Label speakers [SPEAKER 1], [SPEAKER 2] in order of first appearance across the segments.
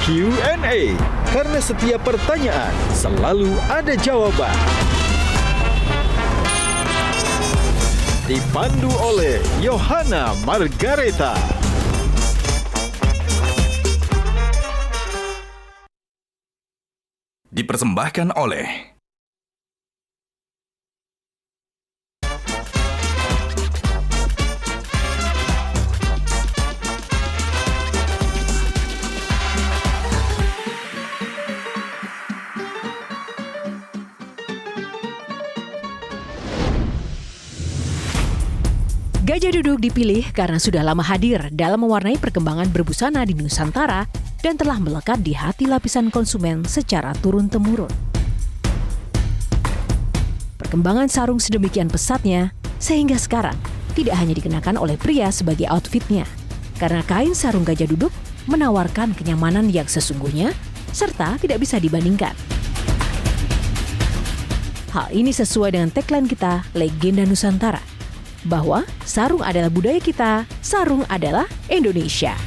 [SPEAKER 1] Q&A, karena setiap pertanyaan selalu ada jawaban. Dipandu oleh Yohana Margareta.
[SPEAKER 2] Dipersembahkan oleh
[SPEAKER 3] Gajah Duduk dipilih karena sudah lama hadir dalam mewarnai perkembangan berbusana di Nusantara dan telah melekat di hati lapisan konsumen secara turun-temurun. Perkembangan sarung sedemikian pesatnya sehingga sekarang tidak hanya dikenakan oleh pria sebagai outfitnya, karena kain sarung Gajah Duduk menawarkan kenyamanan yang sesungguhnya serta tidak bisa dibandingkan. Hal ini sesuai dengan tagline kita, Legenda Nusantara, bahwa sarung adalah budaya kita, sarung adalah Indonesia.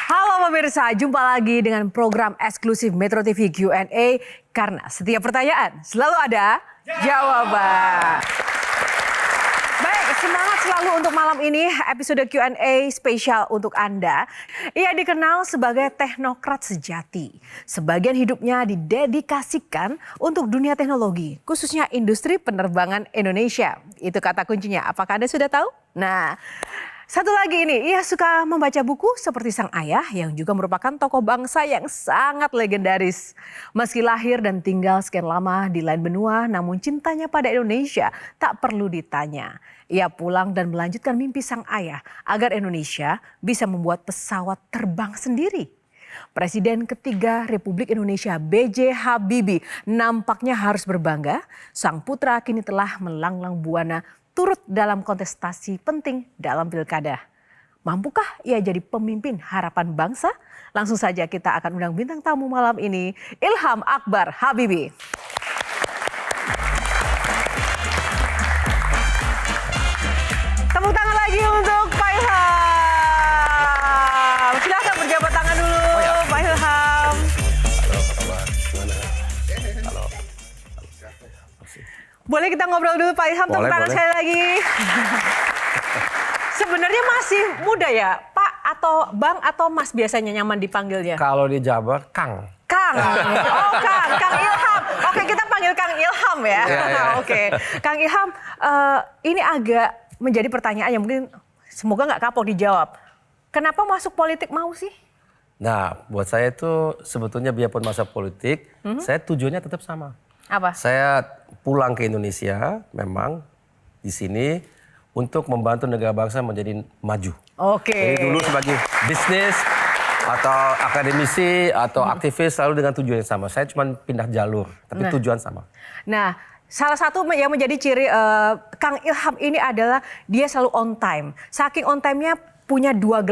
[SPEAKER 3] Halo pemirsa, jumpa lagi dengan program eksklusif Metro TV Q&A, karena setiap pertanyaan selalu ada jawaban. Baik, semangat selalu untuk malam ini, episode Q&A spesial untuk Anda. Ia dikenal sebagai teknokrat sejati. Sebagian hidupnya didedikasikan untuk dunia teknologi, khususnya industri penerbangan Indonesia. Itu kata kuncinya. Apakah Anda sudah tahu? Nah, satu lagi ini, ia suka membaca buku seperti sang ayah yang juga merupakan tokoh bangsa yang sangat legendaris. Meski lahir dan tinggal sekian lama di lain benua, namun cintanya pada Indonesia tak perlu ditanya. Ia pulang dan melanjutkan mimpi sang ayah agar Indonesia bisa membuat pesawat terbang sendiri. Presiden ketiga Republik Indonesia B.J. Habibie nampaknya harus berbangga. Sang putra kini telah melanglang buana turut dalam kontestasi penting dalam pilkada. Mampukah ia jadi pemimpin harapan bangsa? Langsung saja kita akan undang bintang tamu malam ini, Ilham Akbar Habibie. Tepuk tangan lagi untuk Pak Ilham. Silakan berjabat tangan dulu, Pak Ilham.
[SPEAKER 4] Halo, apa kabar? Gimana? Halo.
[SPEAKER 3] Boleh kita ngobrol dulu Pak Ilham, tepuk tangan sekali lagi. Sebenarnya masih muda ya, Pak atau Bang atau Mas biasanya nyaman dipanggilnya?
[SPEAKER 4] Kalau di Jabar, Kang.
[SPEAKER 3] Kang, oh Kang Ilham. Oke, kita panggil Kang Ilham ya. Oke, Kang Ilham, ini agak menjadi pertanyaan yang mungkin semoga nggak kapok dijawab. Kenapa masuk politik mau sih?
[SPEAKER 4] Nah, buat saya itu sebetulnya biarpun masa politik, saya tujuannya tetap sama.
[SPEAKER 3] Apa?
[SPEAKER 4] Saya pulang ke Indonesia, memang di sini untuk membantu negara bangsa menjadi maju.
[SPEAKER 3] Oke.
[SPEAKER 4] Jadi dulu sebagai bisnis atau akademisi atau aktivis selalu dengan tujuan yang sama. Saya cuma pindah jalur, tapi tujuan sama.
[SPEAKER 3] Nah, salah satu yang menjadi ciri Kang Ilham ini adalah dia selalu on time. Saking on time-nya punya 2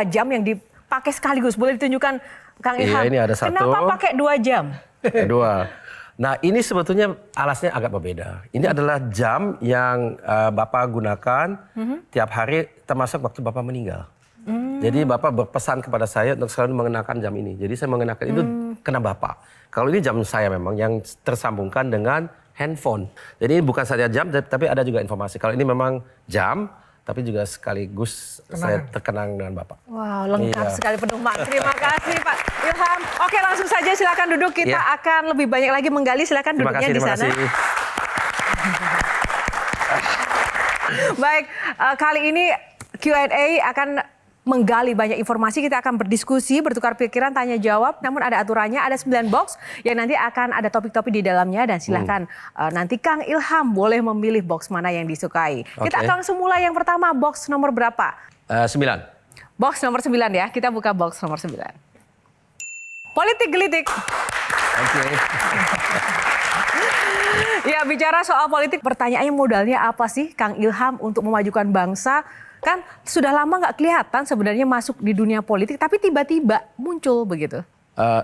[SPEAKER 3] jam yang dipakai sekaligus. Boleh ditunjukkan Kang Ilham?
[SPEAKER 4] Iya, ini ada satu.
[SPEAKER 3] Kenapa pakai 2 jam?
[SPEAKER 4] Kedua. Nah, ini sebetulnya alasnya agak berbeda. Ini adalah jam yang Bapak gunakan tiap hari termasuk waktu Bapak meninggal. Jadi Bapak berpesan kepada saya untuk selalu mengenakan jam ini. Jadi saya mengenakan itu kena Bapak. Kalau ini jam saya memang yang tersambungkan dengan handphone. Jadi bukan saja jam tapi ada juga informasi. Kalau ini memang jam tapi juga sekaligus saya terkenang dengan Bapak.
[SPEAKER 3] Wow, lengkap sekali, penuh makna. Terima kasih Pak Ilham. Oke, langsung saja silakan duduk. Kita akan lebih banyak lagi menggali. Silakan duduknya di sana.
[SPEAKER 4] Terima kasih.
[SPEAKER 3] Baik, kali ini Q&A akan menggali banyak informasi. Kita akan berdiskusi, bertukar pikiran, tanya jawab. Namun ada aturannya, ada 9 box yang nanti akan ada topik-topik di dalamnya. Dan silakan nanti Kang Ilham boleh memilih box mana yang disukai. Kita akan langsung mulai yang pertama, box nomor berapa?
[SPEAKER 4] 9.
[SPEAKER 3] Box nomor 9 ya, kita buka box nomor 9. Politik gelitik.
[SPEAKER 4] Oke.
[SPEAKER 3] Ya, bicara soal politik, pertanyaannya modalnya apa sih Kang Ilham untuk memajukan bangsa? Kan sudah lama nggak kelihatan sebenarnya masuk di dunia politik, tapi tiba-tiba muncul begitu.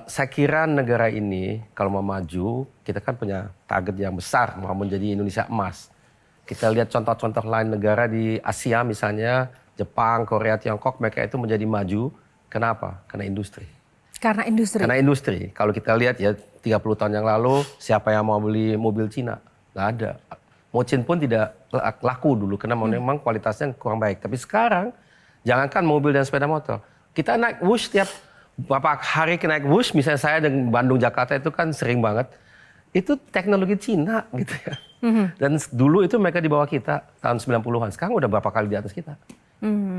[SPEAKER 4] Saya kira negara ini kalau mau maju, kita kan punya target yang besar mau menjadi Indonesia emas. Kita lihat contoh-contoh lain negara di Asia misalnya, Jepang, Korea, Tiongkok, mereka itu menjadi maju. Kenapa? Karena industri.
[SPEAKER 3] Karena industri.
[SPEAKER 4] Karena industri. Kalau kita lihat ya 30 tahun yang lalu, siapa yang mau beli mobil Cina? Nggak ada. Mocin pun tidak laku dulu karena memang kualitasnya kurang baik. Tapi sekarang, jangankan mobil dan sepeda motor. Kita naik Wush tiap beberapa hari naik Wush, misalnya saya dari Bandung, Jakarta itu kan sering banget. Itu teknologi Cina gitu ya. Dan dulu itu mereka di bawah kita tahun 90-an. Sekarang udah berapa kali di atas kita.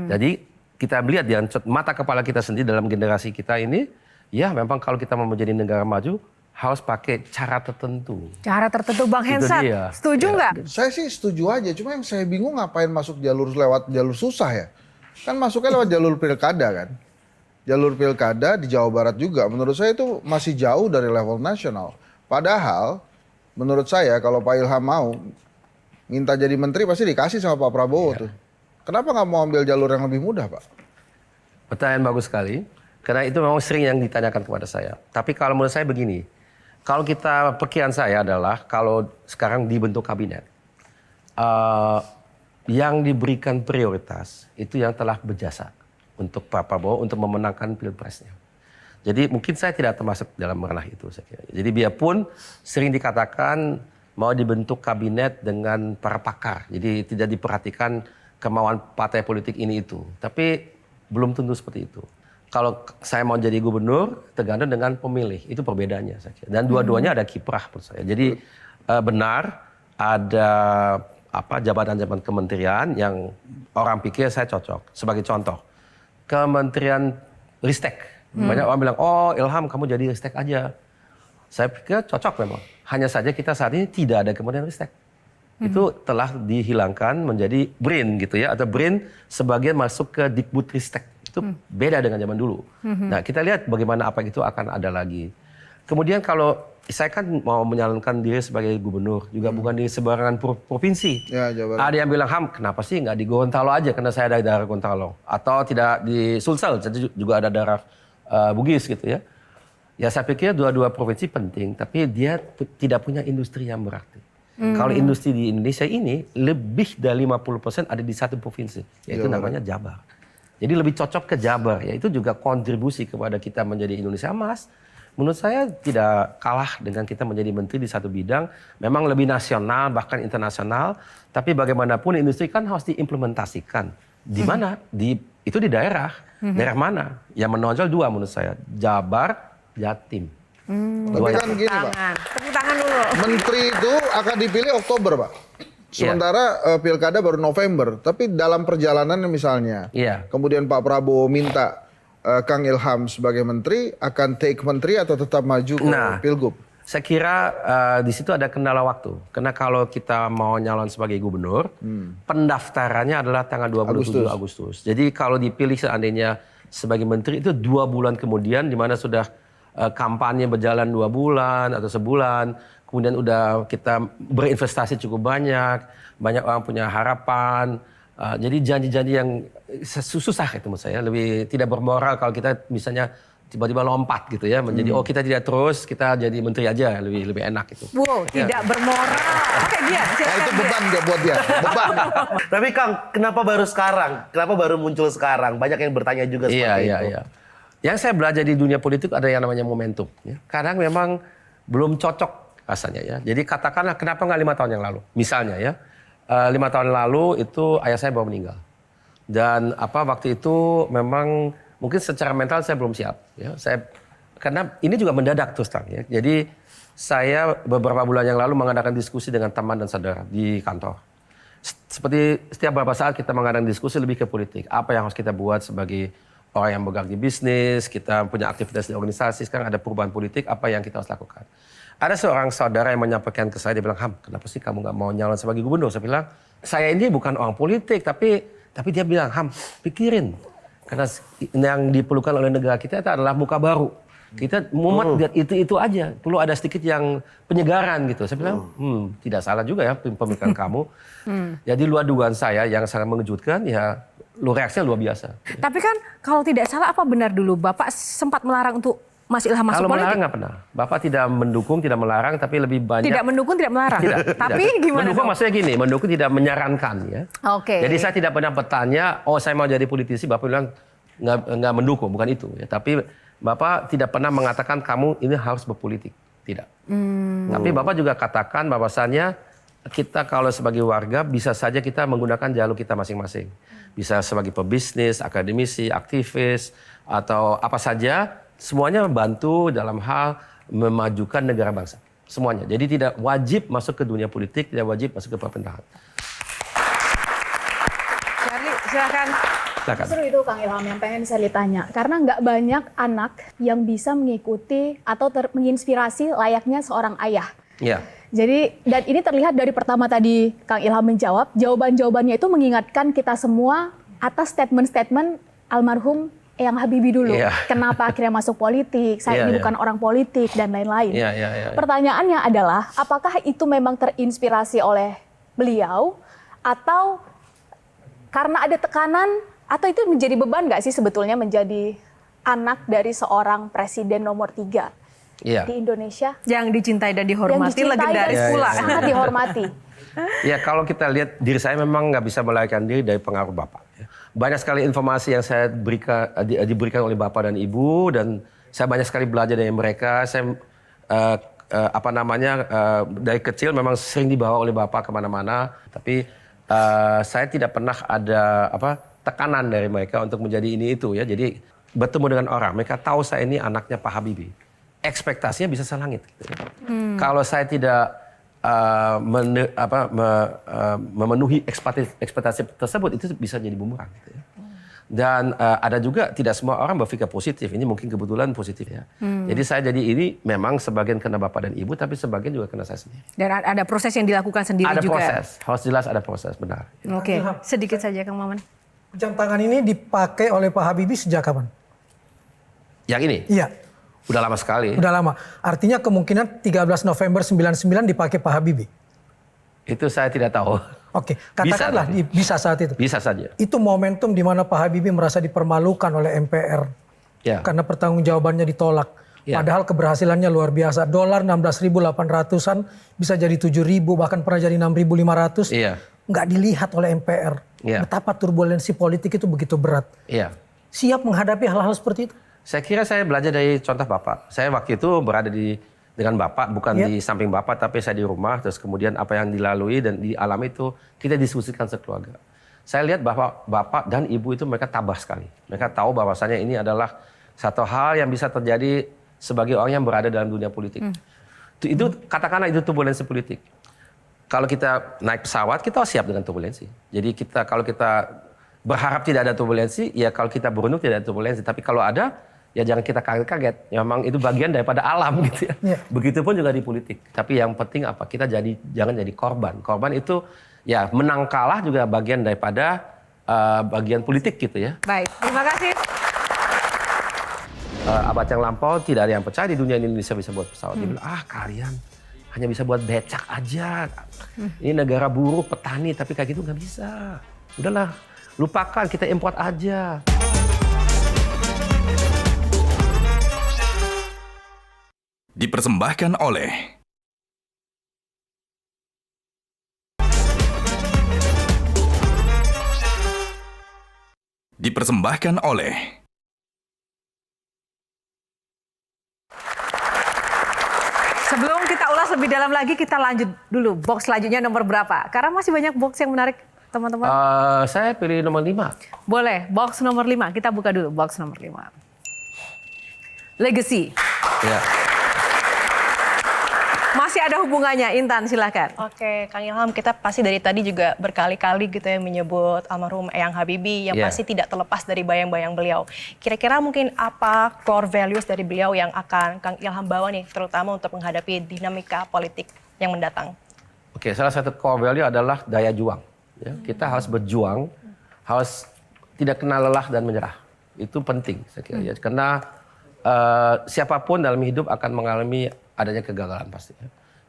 [SPEAKER 4] Jadi kita melihat di mata kepala kita sendiri dalam generasi kita ini, ya memang kalau kita mau menjadi negara maju, harus pakai cara tertentu.
[SPEAKER 3] Cara tertentu Bang Hensat, setuju nggak?
[SPEAKER 5] Saya sih setuju aja, cuma yang saya bingung ngapain masuk lewat jalur susah ya. Kan masuknya lewat jalur pilkada kan. Jalur pilkada di Jawa Barat juga, menurut saya itu masih jauh dari level nasional. Padahal, menurut saya kalau Pak Ilham mau minta jadi menteri pasti dikasih sama Pak Prabowo tuh. Kenapa nggak mau ambil jalur yang lebih mudah, Pak?
[SPEAKER 4] Pertanyaan bagus sekali, karena itu memang sering yang ditanyakan kepada saya. Tapi kalau menurut saya begini, kalau kita perkiraan saya adalah kalau sekarang dibentuk kabinet, yang diberikan prioritas itu yang telah berjasa untuk Pak Prabowo untuk memenangkan pilpresnya. Jadi mungkin saya tidak termasuk dalam ranah itu saya kira. Jadi biarpun sering dikatakan mau dibentuk kabinet dengan para pakar, jadi tidak diperhatikan kemauan partai politik ini itu. Tapi belum tentu seperti itu. Kalau saya mau jadi gubernur, tergantung dengan pemilih. Itu perbedaannya saya kira. Dan dua-duanya ada kiprah menurut saya. Jadi benar ada jabatan-jabatan kementerian yang orang pikir saya cocok. Sebagai contoh, Kementerian Ristek. Banyak orang bilang, oh Ilham kamu jadi Ristek aja. Saya pikir cocok memang. Hanya saja kita saat ini tidak ada Kementerian Ristek. Itu telah dihilangkan menjadi BRIN gitu ya. Atau BRIN sebagian masuk ke Dikbud Ristek. Itu beda dengan zaman dulu. Nah kita lihat bagaimana apa itu akan ada lagi. Kemudian kalau saya kan mau menyalonkan diri sebagai gubernur. Juga bukan di sembarangan provinsi. Ya, ada yang bilang, Ham kenapa sih nggak di Gorontalo aja karena saya ada daerah Gorontalo. Atau tidak di Sulsel, jadi juga ada daerah Bugis gitu ya. Ya saya pikir dua-dua provinsi penting, tapi dia tidak punya industri yang berarti. Kalau industri di Indonesia ini lebih dari 50% ada di satu provinsi, yaitu namanya Jabar. Jadi lebih cocok ke Jabar, ya itu juga kontribusi kepada kita menjadi Indonesia emas. Menurut saya tidak kalah dengan kita menjadi menteri di satu bidang, memang lebih nasional bahkan internasional, tapi bagaimanapun industri kan harus diimplementasikan. Di mana? Itu di daerah. Daerah mana? Yang menonjol dua menurut saya, Jabar, Jatim.
[SPEAKER 5] Tapi kan gini Pak,
[SPEAKER 3] tepuk tangan dulu.
[SPEAKER 5] menteri itu akan dipilih Oktober Pak. Sementara pilkada baru November. Tapi dalam perjalanan misalnya, kemudian Pak Prabowo minta Kang Ilham sebagai menteri, akan take menteri atau tetap maju ke Pilgub?
[SPEAKER 4] Saya kira di situ ada kendala waktu. Karena kalau kita mau nyalon sebagai gubernur, pendaftarannya adalah tanggal 27 Agustus. Jadi kalau dipilih seandainya sebagai menteri itu 2 bulan kemudian, di mana sudah kampanye berjalan 2 bulan atau sebulan, kemudian udah kita berinvestasi cukup banyak orang punya harapan. Jadi janji-janji yang susah itu menurut saya, lebih tidak bermoral kalau kita misalnya tiba-tiba lompat gitu ya, menjadi kita tidak terus, kita jadi menteri aja, lebih enak itu.
[SPEAKER 3] Wow, tidak bermoral. Oke, dia.
[SPEAKER 5] Itu beban dia buat dia, beban.
[SPEAKER 6] Tapi Kang, kenapa baru sekarang? Kenapa baru muncul sekarang? Banyak yang bertanya juga seperti itu. Iya.
[SPEAKER 4] Yang saya belajar di dunia politik ada yang namanya momentum. Ya. Kadang memang belum cocok rasanya ya. Jadi katakanlah kenapa nggak 5 tahun yang lalu? Misalnya ya, 5 tahun lalu itu ayah saya baru meninggal. Dan waktu itu memang mungkin secara mental saya belum siap. Ya. Karena ini juga mendadak terus terang. Ya. Jadi saya beberapa bulan yang lalu mengadakan diskusi dengan teman dan saudara di kantor. Seperti setiap beberapa saat kita mengadakan diskusi lebih ke politik. Apa yang harus kita buat sebagai orang yang bergerak di bisnis, kita punya aktivitas di organisasi, sekarang ada perubahan politik, apa yang kita harus lakukan. Ada seorang saudara yang menyampaikan ke saya, dia bilang, Ham, kenapa sih kamu nggak mau nyalon sebagai gubernur? Saya bilang, saya ini bukan orang politik, tapi dia bilang, Ham, pikirin. Karena yang diperlukan oleh negara kita itu adalah muka baru. Kita mumet lihat itu aja. Perlu ada sedikit yang penyegaran gitu. Saya bilang, tidak salah juga ya pemikiran kamu. Jadi luar dugaan saya yang sangat mengejutkan, ya reaksinya luar biasa.
[SPEAKER 3] Tapi kan kalau tidak salah apa benar dulu Bapak sempat melarang untuk Mas Ilham masuk
[SPEAKER 4] Kalau
[SPEAKER 3] politik?
[SPEAKER 4] melarang nggak pernah. Bapak tidak mendukung, tidak melarang, tapi lebih banyak.
[SPEAKER 3] Tidak mendukung, tidak melarang. Tapi gimana?
[SPEAKER 4] Mendukung
[SPEAKER 3] dong?
[SPEAKER 4] maksudnya gini, mendukung tidak menyarankan ya.
[SPEAKER 3] Oke.
[SPEAKER 4] Jadi saya tidak pernah bertanya, oh saya mau jadi politisi, Bapak bilang nggak mendukung, bukan itu. Ya. Tapi Bapak tidak pernah mengatakan kamu ini harus berpolitik, tidak. Tapi Bapak juga katakan bahwasannya kita kalau sebagai warga bisa saja kita menggunakan jalur kita masing-masing. Bisa sebagai pebisnis, akademisi, aktivis, atau apa saja. Semuanya membantu dalam hal memajukan negara bangsa. Semuanya. Jadi tidak wajib masuk ke dunia politik, tidak wajib masuk ke pemerintahan.
[SPEAKER 3] Charlie, silakan.
[SPEAKER 4] Silakan.
[SPEAKER 7] Justru itu Kang Ilham yang pengen saya tanya. Karena nggak banyak anak yang bisa mengikuti atau menginspirasi layaknya seorang ayah.
[SPEAKER 4] Ya.
[SPEAKER 7] Jadi, dan ini terlihat dari pertama tadi Kang Ilham menjawab, jawaban-jawabannya itu mengingatkan kita semua atas statement-statement almarhum Eyang Habibie dulu.
[SPEAKER 4] Iya.
[SPEAKER 7] Kenapa akhirnya masuk politik, saya
[SPEAKER 4] Iya,
[SPEAKER 7] ini
[SPEAKER 4] iya.
[SPEAKER 7] bukan orang politik, dan lain-lain.
[SPEAKER 4] Iya.
[SPEAKER 7] Pertanyaannya adalah, apakah itu memang terinspirasi oleh beliau, atau karena ada tekanan, atau itu menjadi beban nggak sih sebetulnya menjadi anak dari seorang presiden nomor 3
[SPEAKER 4] Iya.
[SPEAKER 7] di Indonesia?
[SPEAKER 3] Yang dicintai dan
[SPEAKER 7] Yang
[SPEAKER 3] dihormati,
[SPEAKER 7] dicintai
[SPEAKER 3] legendaris
[SPEAKER 7] dan
[SPEAKER 3] pula.
[SPEAKER 7] sangat dihormati.
[SPEAKER 4] Ya kalau kita lihat diri saya memang nggak bisa melarikan diri dari pengaruh Bapak. Banyak sekali informasi yang saya diberikan oleh Bapak dan Ibu, dan saya banyak sekali belajar dari mereka. Saya dari kecil memang sering dibawa oleh Bapak kemana-mana, tapi saya tidak pernah ada tekanan dari mereka untuk menjadi ini itu ya. Jadi bertemu dengan orang, mereka tahu saya ini anaknya Pak Habibie. Ekspektasinya bisa selangit. Gitu ya. Kalau saya tidak memenuhi ekspektasi tersebut, itu bisa jadi bumerang. Gitu ya. Dan ada juga tidak semua orang berpikir positif. Ini mungkin kebetulan positif ya. Jadi saya jadi ini memang sebagian kena Bapak dan Ibu, tapi sebagian juga kena saya sendiri.
[SPEAKER 3] Dan ada proses yang dilakukan sendiri
[SPEAKER 4] Ada
[SPEAKER 3] juga.
[SPEAKER 4] proses, harus jelas ada proses, benar.
[SPEAKER 3] Oke, sedikit saja Kang Maman.
[SPEAKER 8] Jam tangan ini dipakai oleh Pak Habibie sejak kapan?
[SPEAKER 4] Yang ini?
[SPEAKER 8] Iya,
[SPEAKER 4] Udah lama sekali.
[SPEAKER 8] udah lama. Artinya kemungkinan 13 November 99 dipakai Pak Habibie.
[SPEAKER 4] Itu saya tidak tahu.
[SPEAKER 8] Oke, katakanlah bisa saat itu.
[SPEAKER 4] Bisa saja.
[SPEAKER 8] Itu momentum di mana Pak Habibie merasa dipermalukan oleh MPR.
[SPEAKER 4] Ya.
[SPEAKER 8] Karena pertanggungjawabannya ditolak.
[SPEAKER 4] Ya.
[SPEAKER 8] Padahal keberhasilannya luar biasa. Dolar 16.800-an bisa jadi 7.000, bahkan pernah jadi 6.500.
[SPEAKER 4] Iya.
[SPEAKER 8] Nggak dilihat oleh MPR.
[SPEAKER 4] Iya.
[SPEAKER 8] Betapa turbulensi politik itu begitu berat.
[SPEAKER 4] Iya.
[SPEAKER 8] Siap menghadapi hal-hal seperti itu?
[SPEAKER 4] Saya kira saya belajar dari contoh Bapak. Saya waktu itu berada dengan Bapak, bukan di samping Bapak, tapi saya di rumah. Terus kemudian apa yang dilalui dan dialami itu kita diskusikan sekeluarga. Saya lihat bahwa Bapak dan Ibu itu mereka tabah sekali. Mereka tahu bahwasannya ini adalah satu hal yang bisa terjadi sebagai orang yang berada dalam dunia politik. Itu katakanlah itu turbulensi politik. Kalau kita naik pesawat, kita siap dengan turbulensi. Jadi kalau kita berharap tidak ada turbulensi, ya kalau kita beruntung tidak ada turbulensi. Tapi kalau ada, ya jangan kita kaget-kaget. Ya, memang itu bagian daripada alam gitu ya. Begitupun juga di politik. Tapi yang penting apa? Kita jangan jadi korban. Korban itu ya menang kalah juga bagian daripada bagian politik gitu ya.
[SPEAKER 3] Baik, terima kasih.
[SPEAKER 4] Abad yang lampau tidak ada yang percaya di dunia ini Indonesia bisa buat pesawat. Dia bilang, kalian hanya bisa buat becak aja. Ini negara buruh, petani, tapi kayak gitu nggak bisa. Udahlah, lupakan, kita import aja.
[SPEAKER 2] Dipersembahkan oleh
[SPEAKER 3] Sebelum kita ulas lebih dalam lagi, kita lanjut dulu. Box selanjutnya nomor berapa? Karena masih banyak box yang menarik, teman-teman.
[SPEAKER 4] Saya pilih nomor 5.
[SPEAKER 3] Boleh, box nomor 5. Kita buka dulu box nomor 5. Legacy.
[SPEAKER 4] Ya.
[SPEAKER 3] Masih ada hubungannya, Intan silakan.
[SPEAKER 9] Oke, Kang Ilham, kita pasti dari tadi juga berkali-kali gitu ya menyebut almarhum Eyang Habibie yang pasti tidak terlepas dari bayang-bayang beliau. Kira-kira mungkin apa core values dari beliau yang akan Kang Ilham bawa nih, terutama untuk menghadapi dinamika politik yang mendatang?
[SPEAKER 4] Oke, salah satu core value adalah daya juang. Ya, kita harus berjuang, harus tidak kenal lelah dan menyerah. Itu penting, saya kira. Ya. Karena siapapun dalam hidup akan mengalami adanya kegagalan pasti.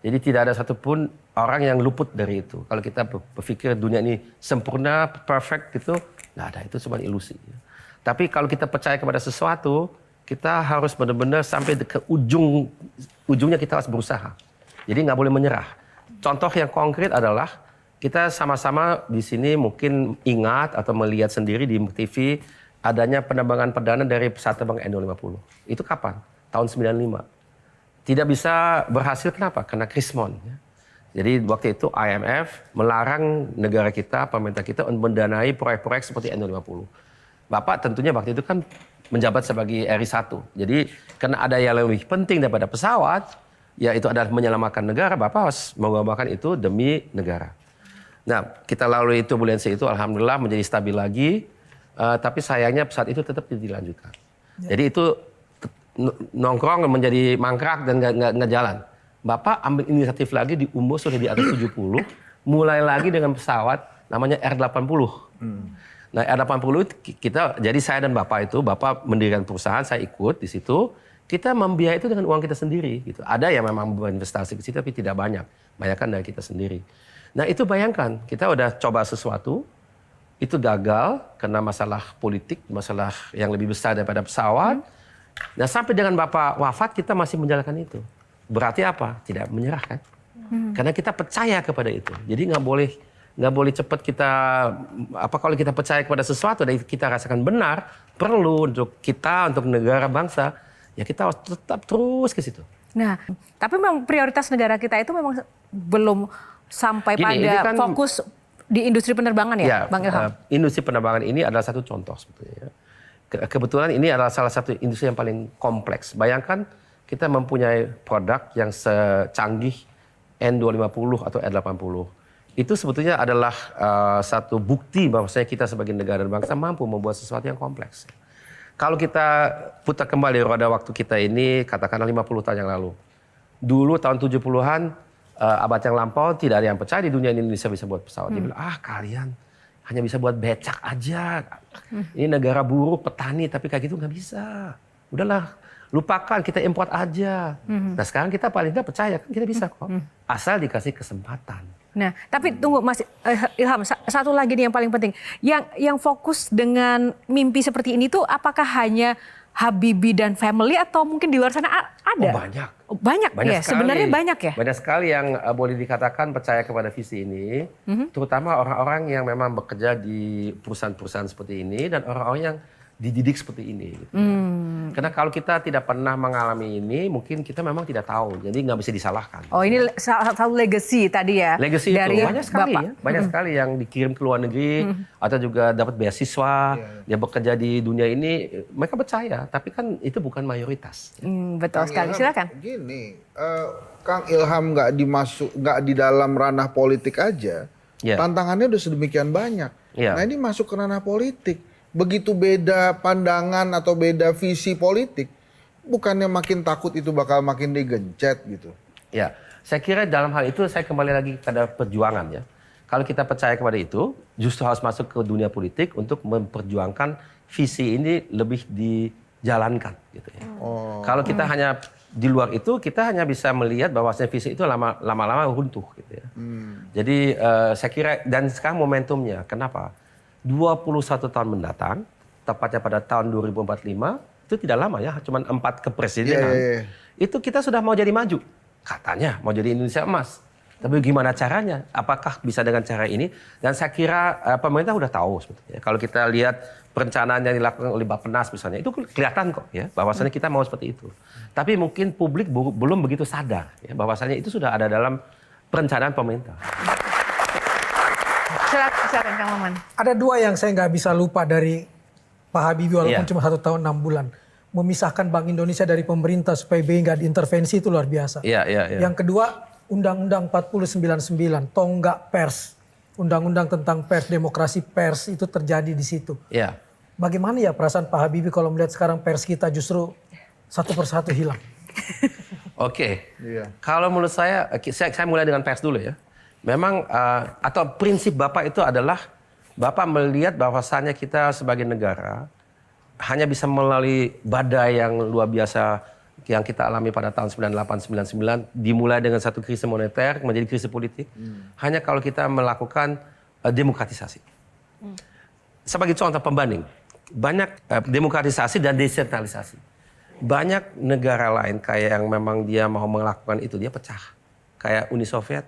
[SPEAKER 4] Jadi tidak ada satupun orang yang luput dari itu. Kalau kita berpikir dunia ini sempurna, perfect gitu, nggak ada. Itu cuma ilusi. Tapi kalau kita percaya kepada sesuatu, kita harus benar-benar sampai ke ujungnya kita harus berusaha. Jadi nggak boleh menyerah. Contoh yang konkret adalah kita sama-sama di sini mungkin ingat atau melihat sendiri di TV adanya penerbangan perdana dari pesawat terbang N250. Itu kapan? Tahun 95. Tidak bisa berhasil kenapa? Karena Krismon. Ya. Jadi waktu itu IMF melarang negara kita, pemerintah kita untuk mendanai proyek-proyek seperti N250. Bapak tentunya waktu itu kan menjabat sebagai RI 1. Jadi karena ada yang lebih penting daripada pesawat, yaitu adalah menyelamatkan negara, Bapak harus mengorbankan itu demi negara. Nah, kita lalui turbulensi itu, alhamdulillah menjadi stabil lagi, tapi sayangnya pesawat itu tetap dilanjutkan. Jadi itu nongkrong menjadi mangkrak dan nggak jalan. Bapak ambil inisiatif lagi di umur sudah di atas 70, mulai lagi dengan pesawat namanya R80. Nah, R80 itu kita, jadi saya dan Bapak itu, Bapak mendirikan perusahaan, saya ikut di situ. Kita membiayai itu dengan uang kita sendiri. Gitu. Ada yang memang berinvestasi ke situ, tapi tidak banyak. Banyakkan dari kita sendiri. Nah, itu bayangkan, kita udah coba sesuatu, itu gagal karena masalah politik, masalah yang lebih besar daripada pesawat. Nah, sampai dengan Bapak wafat, kita masih menjalankan itu. Berarti apa? Tidak menyerah kan? Karena kita percaya kepada itu. Jadi nggak boleh cepat kita, kalau kita percaya kepada sesuatu dan kita rasakan benar, perlu untuk kita, untuk negara, bangsa, ya kita harus tetap terus ke situ.
[SPEAKER 3] Nah, tapi memang prioritas negara kita itu memang belum sampai pada fokus di industri penerbangan ya, Bang Ilham?
[SPEAKER 4] Industri penerbangan ini adalah satu contoh sebetulnya. Kebetulan ini adalah salah satu industri yang paling kompleks. Bayangkan kita mempunyai produk yang secanggih N250 atau R80. Itu sebetulnya adalah satu bukti bahwasanya kita sebagai negara dan bangsa mampu membuat sesuatu yang kompleks. Kalau kita putar kembali roda waktu kita ini, katakanlah 50 tahun yang lalu. Dulu tahun 70-an, abad yang lampau, tidak ada yang percaya di dunia ini Indonesia bisa buat pesawat. Dia bilang, kalian hanya bisa buat becak aja. Ini negara buruh, petani, tapi kayak gitu nggak bisa. Udahlah, lupakan, kita import aja. Nah sekarang kita paling tidak percaya, kan kita bisa kok. Asal dikasih kesempatan.
[SPEAKER 3] Nah, tapi tunggu Mas Ilham, satu lagi nih yang paling penting. Yang fokus dengan mimpi seperti ini tuh apakah hanya Habibie dan family atau mungkin di luar sana ada?
[SPEAKER 4] Oh, banyak.
[SPEAKER 3] Banyak ya,
[SPEAKER 4] sekali.
[SPEAKER 3] sebenarnya banyak ya?
[SPEAKER 4] Banyak sekali yang boleh dikatakan percaya kepada visi ini. Terutama orang-orang yang memang bekerja di perusahaan-perusahaan seperti ini dan orang-orang yang dididik seperti ini. Gitu. Karena kalau kita tidak pernah mengalami ini, mungkin kita memang tidak tahu. Jadi nggak bisa disalahkan.
[SPEAKER 3] Oh, ini salah satu legacy tadi ya?
[SPEAKER 4] Legacy
[SPEAKER 3] dari
[SPEAKER 4] itu banyak sekali
[SPEAKER 3] Bapak.
[SPEAKER 4] ya. Banyak sekali yang dikirim ke luar negeri atau juga dapat beasiswa. Dia bekerja di dunia ini, mereka percaya. Tapi kan itu bukan mayoritas.
[SPEAKER 3] Betul sekali. Silakan.
[SPEAKER 5] Gini, Kang Ilham nggak di dalam ranah politik aja. Tantangannya udah sedemikian banyak. Nah ini masuk ke ranah politik. Begitu beda pandangan atau beda visi politik, bukannya makin takut itu bakal makin digencet gitu.
[SPEAKER 4] Ya, saya kira dalam hal itu saya kembali lagi pada perjuangan ya. Kalau kita percaya kepada itu, justru harus masuk ke dunia politik untuk memperjuangkan visi ini lebih dijalankan gitu ya. Kalau kita hanya di luar itu, kita hanya bisa melihat bahwasanya visi itu lama-lama runtuh gitu ya. Jadi saya kira, dan sekarang momentumnya, kenapa? 21 tahun mendatang, tepatnya pada tahun 2045, itu tidak lama ya, cuma 4 kepresidenan. Itu kita sudah mau jadi maju. Katanya mau jadi Indonesia emas. Tapi gimana caranya? Apakah bisa dengan cara ini? Dan saya kira pemerintah udah tahu sebetulnya. Kalau kita lihat perencanaan yang dilakukan oleh Bappenas misalnya, itu kelihatan kok ya, bahwasannya kita mau seperti itu. Tapi mungkin publik belum begitu sadar ya, bahwasannya itu sudah ada dalam perencanaan pemerintah.
[SPEAKER 3] Silakan Kang Maman.
[SPEAKER 8] Ada dua yang saya nggak bisa lupa dari Pak Habibie walaupun cuma 1 tahun 6 bulan. Memisahkan Bank Indonesia dari pemerintah supaya BI nggak diintervensi itu luar biasa. Yang kedua, Undang-Undang 4099, tonggak pers. Undang-undang tentang pers, demokrasi pers itu terjadi di situ. Bagaimana ya perasaan Pak Habibie kalau melihat sekarang pers kita justru satu persatu hilang?
[SPEAKER 4] Kalau menurut saya mulai dengan pers dulu ya. Memang atau prinsip Bapak itu adalah Bapak melihat bahwasannya kita sebagai negara hanya bisa melalui badai yang luar biasa yang kita alami pada tahun 98-99 dimulai dengan satu krisis moneter menjadi krisis politik hanya kalau kita melakukan demokratisasi. Sebagai contoh pembanding, banyak demokratisasi dan desentralisasi. banyak negara lain kayak yang memang dia mau melakukan itu, dia pecah. Kayak Uni Soviet,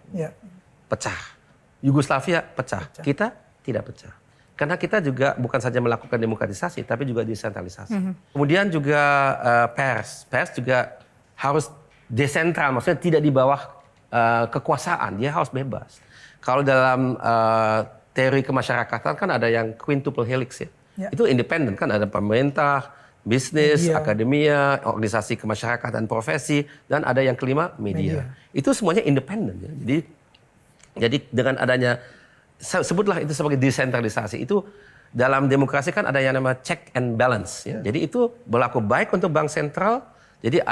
[SPEAKER 4] pecah. Yugoslavia pecah. Kita tidak pecah. Karena kita juga bukan saja melakukan demokratisasi, tapi juga desentralisasi. Kemudian juga pers juga harus desentral, maksudnya tidak di bawah kekuasaan, dia harus bebas. Kalau dalam teori kemasyarakatan kan ada yang quintuple helix ya. Itu independen kan, ada pemerintah, bisnis, akademia, organisasi kemasyarakatan, profesi, dan ada yang kelima media. Itu semuanya independen ya. Jadi dengan adanya, sebutlah itu sebagai desentralisasi, itu dalam demokrasi kan ada yang namanya check and balance ya. Jadi itu berlaku baik untuk bank sentral. Jadi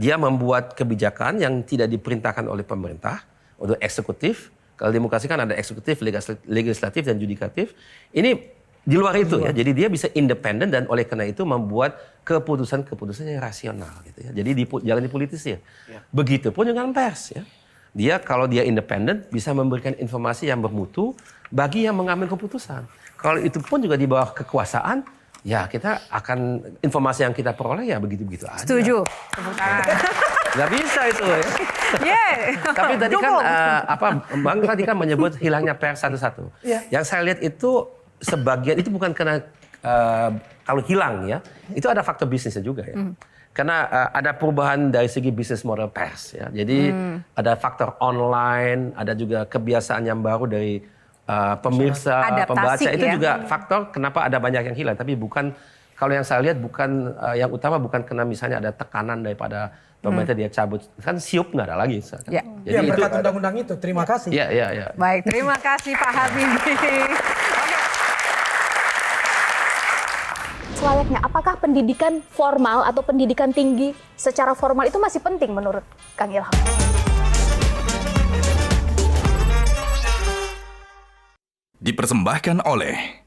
[SPEAKER 4] dia membuat kebijakan yang tidak diperintahkan oleh pemerintah untuk eksekutif. Kalau demokrasi kan ada eksekutif, legislatif, dan yudikatif. Ini di luar itu ya. Jadi dia bisa independen dan oleh karena itu membuat keputusan-keputusan yang rasional gitu ya. Jadi jangan dipolitisir. Begitupun dengan pers ya. Dia kalau dia independen bisa memberikan informasi yang bermutu bagi yang mengambil keputusan. Kalau itu pun juga di bawah kekuasaan, ya kita akan informasi yang kita peroleh ya begitu-begitu aja.
[SPEAKER 3] Setuju.
[SPEAKER 4] Nggak bisa itu ya. Tapi tadi kan Bang tadi kan menyebut hilangnya pers satu-satu. Yang saya lihat itu sebagian itu bukan karena kalau hilang ya, itu ada faktor bisnisnya juga ya. Karena ada perubahan dari segi bisnis model pers ya. Jadi ada faktor online, ada juga kebiasaan yang baru dari pemirsa, pembaca. Itu juga faktor kenapa ada banyak yang hilang. Tapi bukan, kalau yang saya lihat bukan, yang utama bukan karena misalnya ada tekanan daripada pemerintah dia cabut. Kan siup nggak ada lagi.
[SPEAKER 8] Ya, berkat undang-undang itu. Terima kasih.
[SPEAKER 4] Ya.
[SPEAKER 3] Baik, terima kasih Pak Habibie.
[SPEAKER 7] Selayaknya, apakah pendidikan formal atau pendidikan tinggi secara formal itu masih penting menurut Kang Ilham?
[SPEAKER 2] Dipersembahkan oleh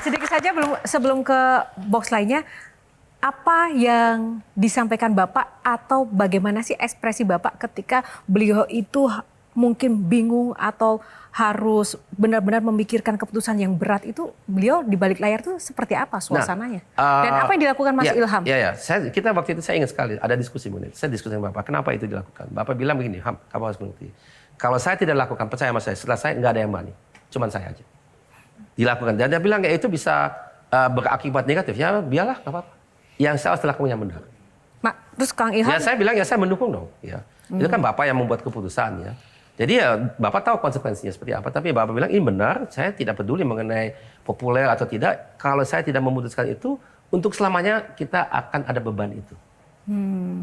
[SPEAKER 3] Sedikit saja sebelum ke box lainnya, apa yang disampaikan Bapak atau bagaimana sih ekspresi Bapak ketika beliau itu mungkin bingung atau harus benar-benar memikirkan keputusan yang berat itu, beliau di balik layar itu seperti apa suasananya? Dan apa yang dilakukan Mas Ilham?
[SPEAKER 4] Kita waktu itu saya ingat sekali ada diskusi menit. Saya diskusi dengan Bapak, kenapa itu dilakukan? Bapak bilang begini, Ham, kamu harus mengerti. Kalau saya tidak lakukan, percaya sama saya, setelah saya nggak ada yang berani, cuman saya aja. Dilakukan. Dan dia bilang ya itu bisa berakibat negatif. Ya biarlah, nggak apa-apa. Yang saya harus lakukan yang benar.
[SPEAKER 3] Terus Kang Ilham?
[SPEAKER 4] Ya saya bilang ya saya mendukung dong. Ya. Itu kan Bapak yang membuat keputusan ya. Jadi ya Bapak tahu konsekuensinya seperti apa. Tapi Bapak bilang ini benar, saya tidak peduli mengenai populer atau tidak. Kalau saya tidak memutuskan itu, untuk selamanya kita akan ada beban itu.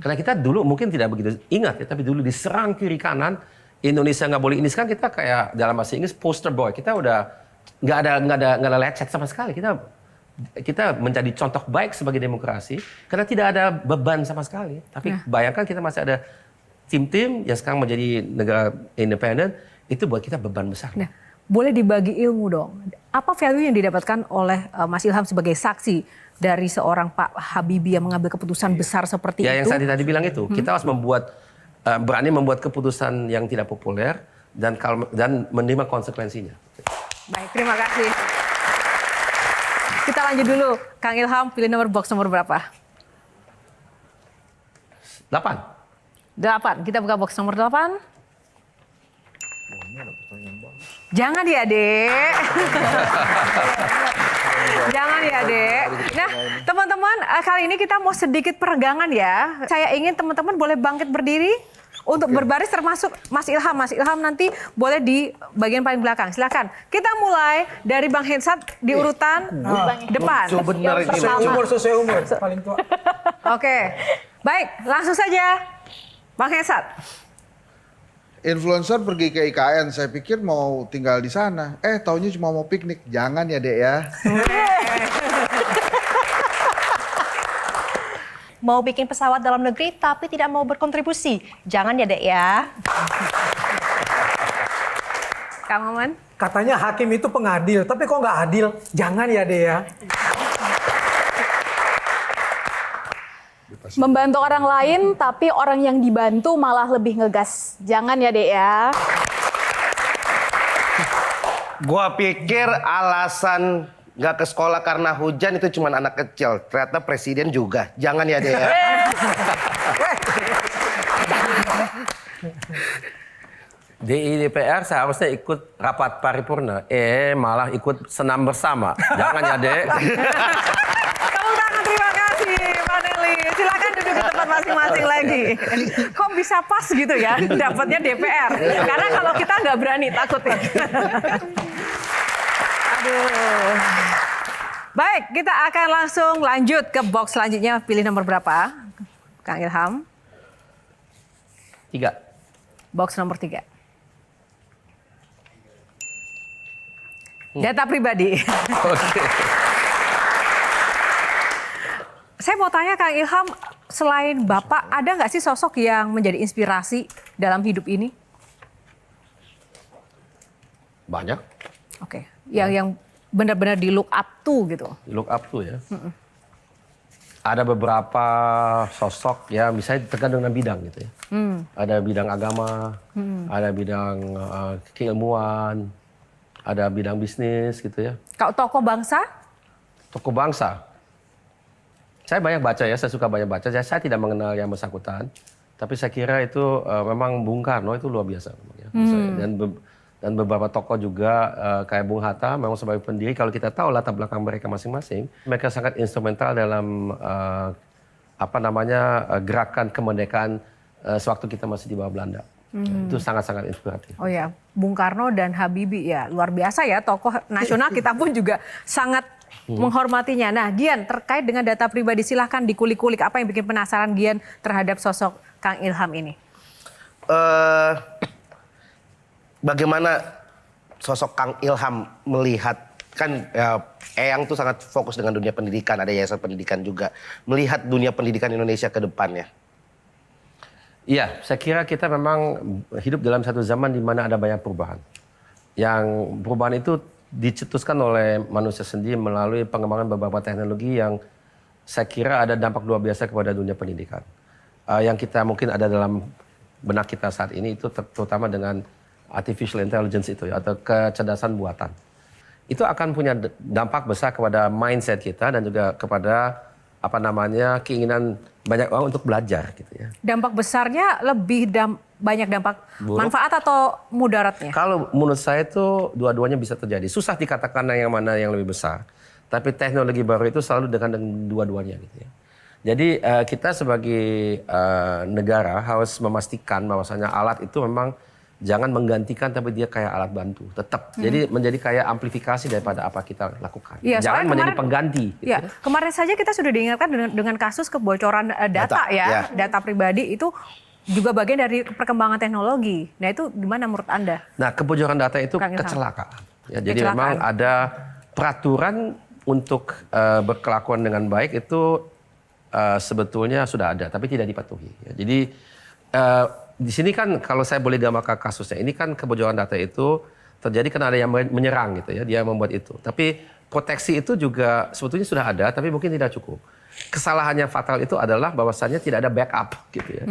[SPEAKER 4] Karena kita dulu mungkin tidak begitu ingat ya, tapi dulu diserang kiri kanan, Indonesia nggak boleh ini. Sekarang kita kayak dalam bahasa Inggris poster boy. Kita udah nggak ada lecet sama sekali. Kita menjadi contoh baik sebagai demokrasi karena tidak ada beban sama sekali. Tapi bayangkan kita masih ada tim-tim yang sekarang menjadi negara independen, itu buat kita beban besar.
[SPEAKER 3] Nah, boleh dibagi ilmu dong. Apa value yang didapatkan oleh Mas Ilham sebagai saksi dari seorang Pak Habibie yang mengambil keputusan besar seperti itu?
[SPEAKER 4] Yang saya tadi bilang itu, kita harus berani membuat keputusan yang tidak populer dan menerima konsekuensinya.
[SPEAKER 3] Baik, terima kasih. Kita lanjut dulu. Kang Ilham, pilih box nomor berapa? 8. Kita buka box nomor 8. Jangan ya, Dek. Jangan ya, Dek. Nah, teman-teman, kali ini kita mau sedikit peregangan ya. Saya ingin teman-teman boleh bangkit berdiri untuk berbaris, termasuk Mas Ilham. Mas Ilham nanti boleh di bagian paling belakang. Silakan. Kita mulai dari Bang Hensat di urutan depan.
[SPEAKER 8] Sesuai umur, paling tua.
[SPEAKER 3] Oke. Baik, langsung saja. Bang Hensat.
[SPEAKER 5] Influencer pergi ke IKN, saya pikir mau tinggal di sana. Taunya cuma mau piknik. Jangan ya, Dek ya.
[SPEAKER 9] Mau bikin pesawat dalam negeri tapi tidak mau berkontribusi. Jangan ya, Dek ya.
[SPEAKER 3] Kang Maman.
[SPEAKER 8] Katanya hakim itu pengadil, tapi kok nggak adil? Jangan ya, Dek ya.
[SPEAKER 7] Membantu orang lain, tapi orang yang dibantu malah lebih ngegas. Jangan ya, Dek ya.
[SPEAKER 6] Gua pikir alasan nggak ke sekolah karena hujan itu cuma anak kecil. Ternyata presiden juga. Jangan ya, Dek.
[SPEAKER 4] DPR seharusnya ikut rapat paripurna, malah ikut senam bersama. Jangan ya, Dek.
[SPEAKER 3] Tepuk tangan, terima kasih Pak Nelly. Silakan duduk di tempat masing-masing lagi. Kok bisa pas gitu ya dapatnya DPR? Karena kalau kita nggak berani takutnya. Aduh. Baik, kita akan langsung lanjut ke box selanjutnya. Pilih nomor berapa, Kang Ilham?
[SPEAKER 4] 3.
[SPEAKER 3] Box nomor 3. Data pribadi.
[SPEAKER 4] Oke.
[SPEAKER 3] Saya mau tanya Kang Ilham, selain Bapak, ada nggak sih sosok yang menjadi inspirasi dalam hidup ini?
[SPEAKER 4] Banyak.
[SPEAKER 3] Oke, yang benar-benar di look up to gitu.
[SPEAKER 4] Look up to ya. Ada beberapa sosok ya, misalnya tergantung dengan bidang gitu ya. Ada bidang agama, ada bidang keilmuan, ada bidang bisnis gitu ya.
[SPEAKER 3] Kalau tokoh bangsa?
[SPEAKER 4] Tokoh bangsa. Saya banyak baca ya, saya suka banyak baca. Saya tidak mengenal yang bersangkutan, tapi saya kira itu memang Bung Karno itu luar biasa. Ya. Dan beberapa tokoh juga kayak Bung Hatta, memang sebagai pendiri, kalau kita tahu latar belakang mereka masing-masing, mereka sangat instrumental dalam gerakan kemerdekaan sewaktu kita masih di bawah Belanda. Itu sangat-sangat inspiratif.
[SPEAKER 3] Oh ya, Bung Karno dan Habibie ya, luar biasa ya, tokoh nasional kita pun juga sangat menghormatinya. Nah, Gian, terkait dengan data pribadi, silahkan dikulik-kulik apa yang bikin penasaran Gian terhadap sosok Kang Ilham ini.
[SPEAKER 6] Bagaimana sosok Kang Ilham melihat, kan Eyang tuh sangat fokus dengan dunia pendidikan, ada yayasan pendidikan juga. Melihat dunia pendidikan Indonesia ke depannya.
[SPEAKER 4] Iya, saya kira kita memang hidup dalam satu zaman di mana ada banyak perubahan. Yang perubahan itu dicetuskan oleh manusia sendiri melalui pengembangan beberapa teknologi yang saya kira ada dampak luar biasa kepada dunia pendidikan. Yang kita mungkin ada dalam benak kita saat ini itu terutama dengan artificial intelligence itu ya, atau kecerdasan buatan. Itu akan punya dampak besar kepada mindset kita dan juga kepada keinginan banyak orang untuk belajar gitu ya.
[SPEAKER 3] Dampak besarnya lebih banyak dampak manfaat atau mudaratnya?
[SPEAKER 4] Kalau menurut saya itu dua-duanya bisa terjadi. Susah dikatakan yang mana yang lebih besar. Tapi teknologi baru itu selalu dengan dua-duanya gitu ya. Jadi kita sebagai negara harus memastikan bahwasanya alat itu memang jangan menggantikan, tapi dia kayak alat bantu, tetap. Jadi menjadi kayak amplifikasi daripada apa kita lakukan.
[SPEAKER 3] Ya,
[SPEAKER 4] jangan menjadi pengganti. Gitu
[SPEAKER 3] ya, kemarin saja kita sudah diingatkan dengan kasus kebocoran data ya, data pribadi itu juga bagian dari perkembangan teknologi. Nah itu gimana menurut Anda?
[SPEAKER 4] Nah kebocoran data itu kecelakaan. Ya, jadi memang ada peraturan untuk berkelakuan dengan baik itu sebetulnya sudah ada, tapi tidak dipatuhi. Ya, jadi di sini kan kalau saya boleh gambarkan kasusnya, ini kan kebocoran data itu terjadi karena ada yang menyerang gitu ya, dia membuat itu. Tapi proteksi itu juga sebetulnya sudah ada, tapi mungkin tidak cukup. Kesalahannya fatal itu adalah bahwasannya tidak ada backup gitu ya.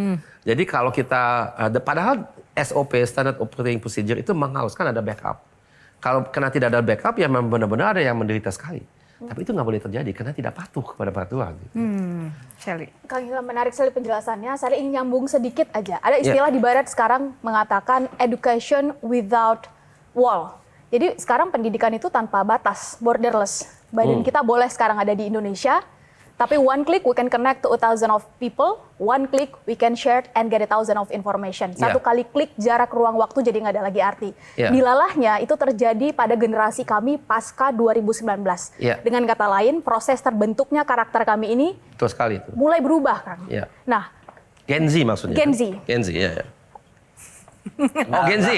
[SPEAKER 4] Jadi kalau kita, padahal SOP, Standard Operating Procedure itu mengharuskan ada backup. Kalau karena tidak ada backup ya benar-benar ada yang menderita sekali. Tapi itu nggak boleh terjadi karena tidak patuh kepada peraturan. Gitu.
[SPEAKER 3] Shelly.
[SPEAKER 7] Kang Ilham, menarik sekali penjelasannya. Saya ingin nyambung sedikit aja. Ada istilah di Barat sekarang mengatakan education without wall. Jadi sekarang pendidikan itu tanpa batas, borderless. Badan kita boleh sekarang ada di Indonesia, tapi one click we can connect to 1,000 of people, one click we can share and get 1,000 of information. Satu kali klik jarak ruang waktu jadi nggak ada lagi arti. Dilalahnya itu terjadi pada generasi kami pasca 2019. Dengan kata lain, proses terbentuknya karakter kami ini
[SPEAKER 4] betul sekali itu.
[SPEAKER 7] Mulai berubah, Kang. Nah,
[SPEAKER 4] Gen Z maksudnya.
[SPEAKER 7] Gen Z.
[SPEAKER 4] Gen Z, ya. Oh, Gen Z.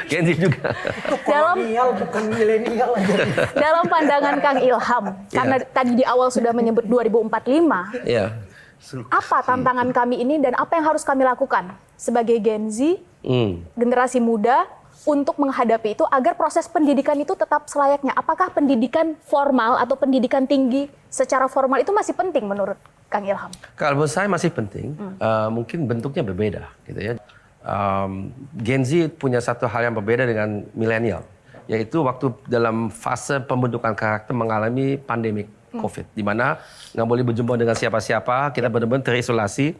[SPEAKER 4] Gen Z juga.
[SPEAKER 8] Itu kolonial bukan milenial aja.
[SPEAKER 7] Dalam pandangan Kang Ilham, karena tadi di awal sudah menyebut 2045. Apa tantangan kami ini dan apa yang harus kami lakukan sebagai Gen Z, generasi muda untuk menghadapi itu agar proses pendidikan itu tetap selayaknya? Apakah pendidikan formal atau pendidikan tinggi secara formal itu masih penting menurut Kang Ilham?
[SPEAKER 4] Kalau menurut saya masih penting, mungkin bentuknya berbeda gitu ya. Gen Z punya satu hal yang berbeda dengan milenial, yaitu waktu dalam fase pembentukan karakter mengalami pandemik COVID, di mana nggak boleh berjumpa dengan siapa-siapa, kita benar-benar terisolasi,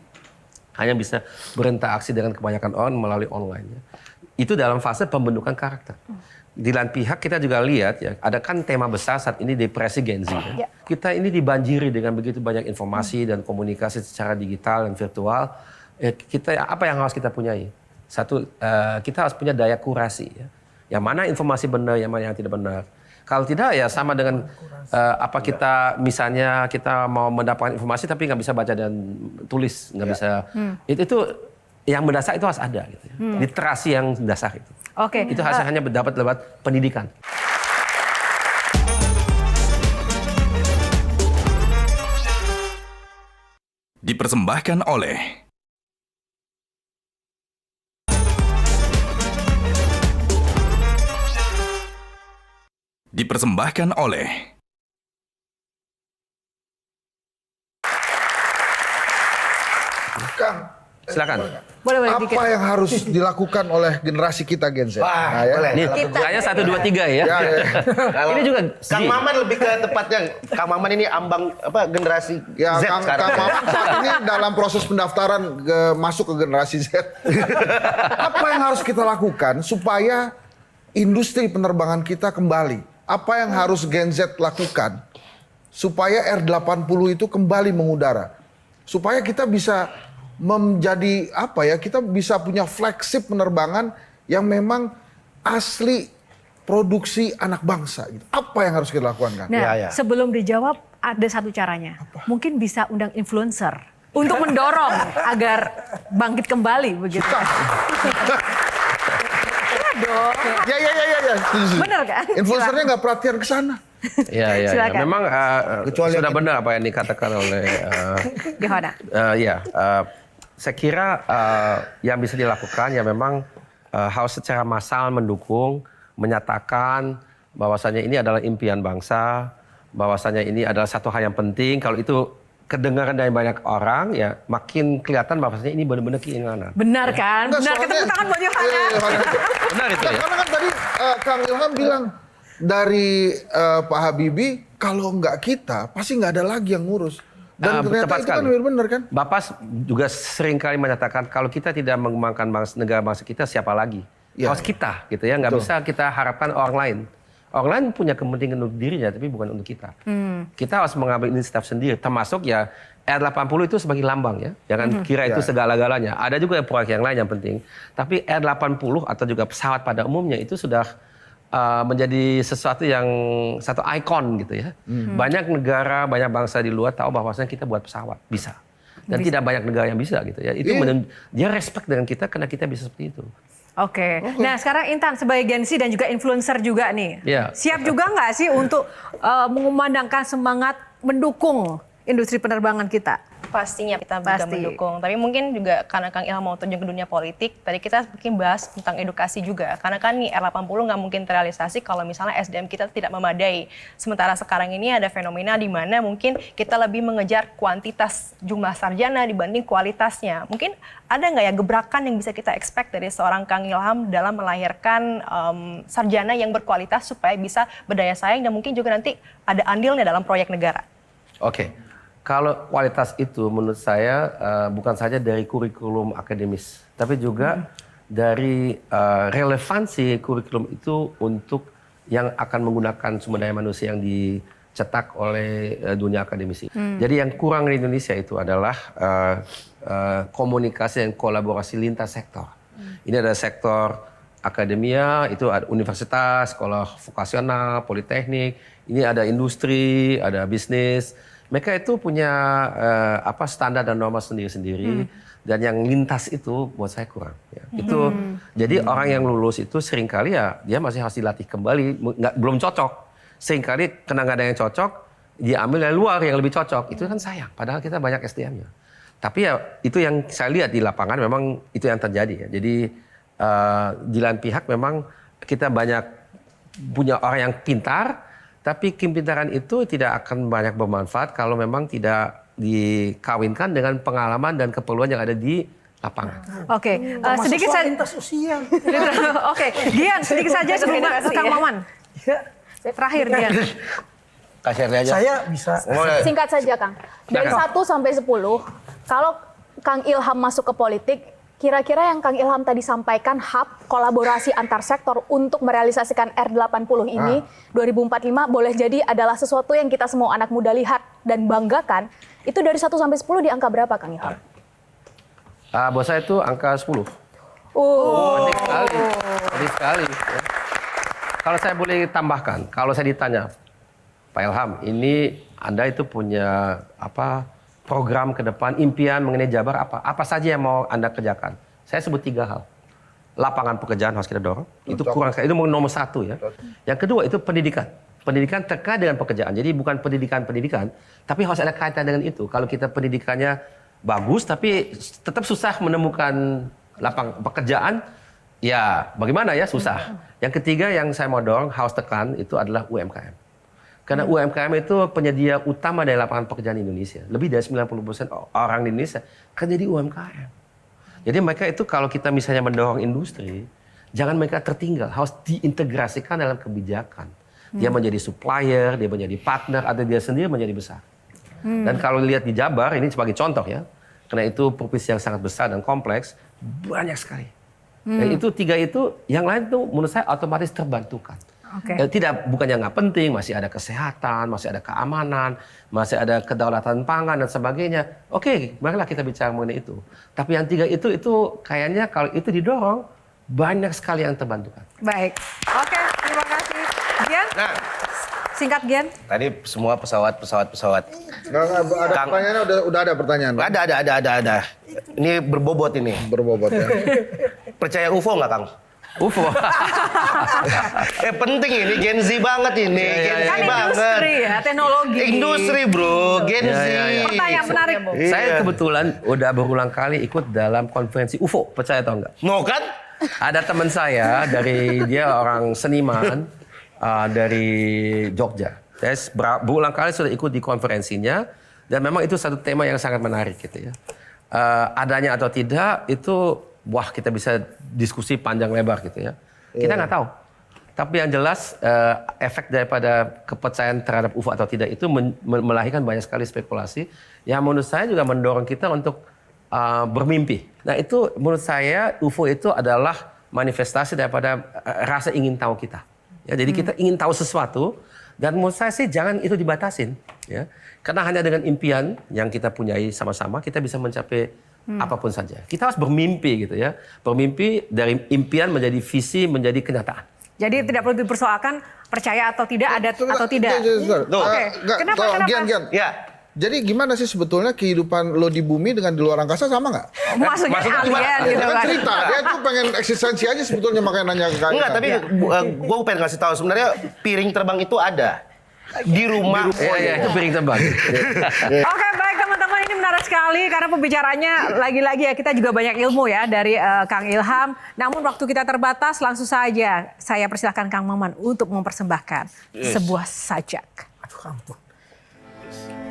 [SPEAKER 4] hanya bisa berinteraksi dengan kebanyakan orang melalui online. Ya. Itu dalam fase pembentukan karakter. Di lain pihak kita juga lihat ya, ada kan tema besar saat ini depresi Gen Z. Ya. Kita ini dibanjiri dengan begitu banyak informasi dan komunikasi secara digital dan virtual. Kita apa yang harus kita punyai? Satu, kita harus punya daya kurasi. Ya. Yang mana informasi benar, yang mana yang tidak benar. Kalau tidak ya sama dengan apa kita misalnya kita mau mendapatkan informasi tapi nggak bisa baca dan tulis, nggak bisa. Itu yang mendasar itu harus ada. Gitu ya. Literasi yang dasar itu.
[SPEAKER 3] Oke.
[SPEAKER 4] Itu hanya dapat lewat pendidikan.
[SPEAKER 2] Dipersembahkan oleh
[SPEAKER 5] Kang,
[SPEAKER 4] silakan.
[SPEAKER 3] Boleh
[SPEAKER 5] apa yang harus dilakukan oleh generasi kita Gen Z?
[SPEAKER 6] Wah,
[SPEAKER 5] ya.
[SPEAKER 6] boleh.
[SPEAKER 4] Nih, pertanyaan 1, 2, 3 ya.
[SPEAKER 6] Kalau
[SPEAKER 4] Ini juga
[SPEAKER 6] Kang Maman lebih ke tepatnya. Kang Maman ini ambang generasi
[SPEAKER 5] Ya,
[SPEAKER 6] Z
[SPEAKER 5] Kang
[SPEAKER 6] sekarang.
[SPEAKER 5] Maman saat ini dalam proses pendaftaran masuk ke generasi Z. Apa yang harus kita lakukan supaya industri penerbangan kita kembali? Apa yang harus Gen Z lakukan supaya R80 itu kembali mengudara? Supaya kita bisa menjadi apa ya? Kita bisa punya flagship penerbangan yang memang asli produksi anak bangsa. Gitu. Apa yang harus kita lakukan, kan?
[SPEAKER 3] Nah, sebelum dijawab ada satu caranya. Mungkin bisa undang influencer untuk mendorong agar bangkit kembali begitu. Iya dong.
[SPEAKER 5] Ya.
[SPEAKER 3] Benar kan?
[SPEAKER 5] Influencernya nggak perhatian ke sana.
[SPEAKER 4] Ya.
[SPEAKER 3] Silakan.
[SPEAKER 4] Memang
[SPEAKER 5] Kecuali
[SPEAKER 4] sudah
[SPEAKER 5] yang
[SPEAKER 4] benar apa yang dikatakan oleh
[SPEAKER 3] Gimana?
[SPEAKER 4] saya kira yang bisa dilakukan ya memang harus secara massal mendukung, menyatakan bahwasanya ini adalah impian bangsa, bahwasanya ini adalah satu hal yang penting. Kalau itu kedengaran dari banyak orang ya makin kelihatan bahwasanya ini benar-benar keinginan.
[SPEAKER 3] Benar kan?
[SPEAKER 5] Enggak,
[SPEAKER 3] Benar,
[SPEAKER 5] soalnya-
[SPEAKER 3] ketemu tangan buat Yohana.
[SPEAKER 4] Benar itu ya.
[SPEAKER 5] Karena kan tadi Kang Ilham bilang dari Pak Habibie kalau nggak kita pasti nggak ada lagi yang ngurus. Dan ternyata
[SPEAKER 4] tepat
[SPEAKER 5] itu kan
[SPEAKER 4] sekali.
[SPEAKER 5] benar kan?
[SPEAKER 4] Bapak juga seringkali menyatakan kalau kita tidak mengembangkan negara bangsa kita siapa lagi?
[SPEAKER 5] Ya.
[SPEAKER 4] Harus kita gitu ya, nggak
[SPEAKER 5] Betul.
[SPEAKER 4] bisa kita harapkan orang lain. Orang lain punya kepentingan untuk dirinya tapi bukan untuk kita. Kita harus mengambil inisiatif sendiri termasuk ya R80 itu sebagai lambang ya. Jangan kira itu segala-galanya. Ada juga proyek yang lain yang penting. Tapi R80 atau juga pesawat pada umumnya itu sudah menjadi sesuatu yang satu ikon gitu ya. Banyak negara, banyak bangsa di luar tahu bahwasanya kita buat pesawat bisa. Dan tidak banyak negara yang bisa gitu ya. Itu dia respect dengan kita karena kita bisa seperti itu.
[SPEAKER 3] Oke. Nah sekarang Intan sebagai Gen Z dan juga influencer juga nih.
[SPEAKER 4] Iya.
[SPEAKER 3] Siap juga nggak sih untuk mengumandangkan semangat mendukung industri penerbangan kita?
[SPEAKER 9] Pastinya kita juga
[SPEAKER 3] Pasti.
[SPEAKER 9] mendukung. Tapi mungkin juga karena Kang Ilham mau terjun ke dunia politik, tadi kita mungkin bahas tentang edukasi juga. Karena kan nih R80 nggak mungkin terrealisasi kalau misalnya SDM kita tidak memadai. Sementara sekarang ini ada fenomena di mana mungkin kita lebih mengejar kuantitas jumlah sarjana dibanding kualitasnya. Mungkin ada nggak ya gebrakan yang bisa kita expect dari seorang Kang Ilham dalam melahirkan sarjana yang berkualitas supaya bisa berdaya saing dan mungkin juga nanti ada andilnya dalam proyek negara?
[SPEAKER 4] Oke. Kalau kualitas itu menurut saya bukan saja dari kurikulum akademis, tapi juga dari relevansi kurikulum itu untuk yang akan menggunakan sumber daya manusia yang dicetak oleh dunia akademisi. Jadi yang kurang di Indonesia itu adalah komunikasi dan kolaborasi lintas sektor. Ini ada sektor akademia, itu ada universitas, sekolah vokasional, politeknik, ini ada industri, ada bisnis. Mereka itu punya standar dan norma sendiri-sendiri dan yang lintas itu buat saya kurang. Ya. Itu jadi orang yang lulus itu seringkali ya dia masih harus dilatih kembali, belum cocok. Seringkali kena nggak ada yang cocok, diambil dari luar yang lebih cocok. Itu kan sayang. Padahal kita banyak SDM-nya. Tapi ya itu yang saya lihat di lapangan memang itu yang terjadi. Ya. Jadi di lain pihak memang kita banyak punya orang yang pintar. Tapi kepintaran itu tidak akan banyak bermanfaat kalau memang tidak dikawinkan dengan pengalaman dan keperluan yang ada di lapangan.
[SPEAKER 3] Oke,
[SPEAKER 8] Termasuk
[SPEAKER 3] sedikit
[SPEAKER 8] soal
[SPEAKER 3] saja.
[SPEAKER 8] lintas usia.
[SPEAKER 3] Oke, Gian, sedikit saja sebelum ke Kang Maman. Terakhir, Gian.
[SPEAKER 6] Kasih aja.
[SPEAKER 8] Saya bisa.
[SPEAKER 7] Singkat saja, Kang. Dari 1 sampai 10, kalau Kang Ilham masuk ke politik, kira-kira yang Kang Ilham tadi sampaikan, hub kolaborasi antar sektor untuk merealisasikan R80 ini 2045 boleh jadi adalah sesuatu yang kita semua anak muda lihat dan banggakan. Itu dari 1 sampai 10 di angka berapa, Kang Ilham?
[SPEAKER 4] Buat saya itu angka 10. Penting sekali. Ya. Kalau saya boleh tambahkan, kalau saya ditanya, Pak Ilham, ini Anda itu punya program ke depan, impian mengenai Jabar apa? Apa saja yang mau Anda kerjakan? Saya sebut 3 hal. Lapangan pekerjaan harus kita dorong. Itu kurang sekali. Itu nomor 1 ya. Yang kedua itu pendidikan. Pendidikan terkait dengan pekerjaan. Jadi bukan pendidikan, tapi harus ada kaitan dengan itu. Kalau kita pendidikannya bagus, tapi tetap susah menemukan lapangan pekerjaan, ya bagaimana ya, susah. Yang ketiga yang saya mau dorong, harus tekan, itu adalah UMKM. Karena UMKM itu penyedia utama dari lapangan pekerjaan Indonesia. Lebih dari 90% orang di Indonesia kerja di UMKM. Jadi mereka itu kalau kita misalnya mendorong industri, jangan mereka tertinggal. Harus diintegrasikan dalam kebijakan. Dia menjadi supplier, dia menjadi partner, atau dia sendiri menjadi besar. Dan kalau lihat di Jabar, ini sebagai contoh ya. Karena itu provinsi yang sangat besar dan kompleks, banyak sekali. Dan itu 3 itu, yang lain tuh menurut saya otomatis terbantukan. Bukannya nggak penting, masih ada kesehatan, masih ada keamanan, masih ada kedaulatan pangan dan sebagainya. Oke, marilah kita bicara mengenai itu. Tapi yang 3 itu kayaknya kalau itu didorong, banyak sekali yang terbantukan.
[SPEAKER 3] Baik, oke, terima kasih. Gian, singkat Gian.
[SPEAKER 6] Tadi semua pesawat.
[SPEAKER 5] Ada pertanyaannya, udah ada pertanyaan.
[SPEAKER 6] Ada. Ini berbobot ini.
[SPEAKER 5] Berbobot ya.
[SPEAKER 6] Percaya UFO nggak, Kang?
[SPEAKER 4] UFO.
[SPEAKER 6] Penting ini, Gen Z banget ini. Gen Z
[SPEAKER 3] Kan
[SPEAKER 6] banget.
[SPEAKER 3] industri ya, teknologi.
[SPEAKER 6] Industri bro, Gen Z.
[SPEAKER 3] Pertanyaan menarik.
[SPEAKER 4] Saya kebetulan udah berulang kali ikut dalam konferensi UFO, percaya atau enggak?
[SPEAKER 6] Mau kan?
[SPEAKER 4] Ada teman saya dia orang seniman dari Jogja. Saya berulang kali sudah ikut di konferensinya dan memang itu satu tema yang sangat menarik gitu ya. Adanya atau tidak itu kita bisa diskusi panjang lebar gitu ya. Kita nggak tahu. Tapi yang jelas efek daripada kepercayaan terhadap UFO atau tidak itu melahirkan banyak sekali spekulasi yang menurut saya juga mendorong kita untuk bermimpi. Nah itu menurut saya UFO itu adalah manifestasi daripada rasa ingin tahu kita. Ya, jadi kita ingin tahu sesuatu dan menurut saya sih jangan itu dibatasin. Ya. Karena hanya dengan impian yang kita punyai sama-sama kita bisa mencapai apapun saja. Kita harus bermimpi gitu ya. Bermimpi dari impian menjadi visi, menjadi kenyataan.
[SPEAKER 3] Jadi tidak perlu dipersoalkan percaya atau tidak, ada atau tidak.
[SPEAKER 5] Oke.
[SPEAKER 3] Kenapa?
[SPEAKER 5] Gian.
[SPEAKER 6] Ya.
[SPEAKER 5] Jadi gimana sih sebetulnya kehidupan lo di bumi dengan di luar angkasa sama nggak?
[SPEAKER 3] Maksudnya alien gitu
[SPEAKER 5] Kan
[SPEAKER 3] kan.
[SPEAKER 5] cerita, dia tuh pengen eksistensi aja sebetulnya makanya nanya ke kalian.
[SPEAKER 6] Enggak, tapi gue pengen ngasih tahu sebenarnya piring terbang itu ada di rumah.
[SPEAKER 4] Iya, itu piring terbang.
[SPEAKER 3] Oke, baik teman-teman, ini menarik sekali karena pembicaranya lagi-lagi ya kita juga banyak ilmu ya dari Kang Ilham. Namun waktu kita terbatas, langsung saja saya persilahkan Kang Maman untuk mempersembahkan sebuah sajak.
[SPEAKER 8] Aduh ampun.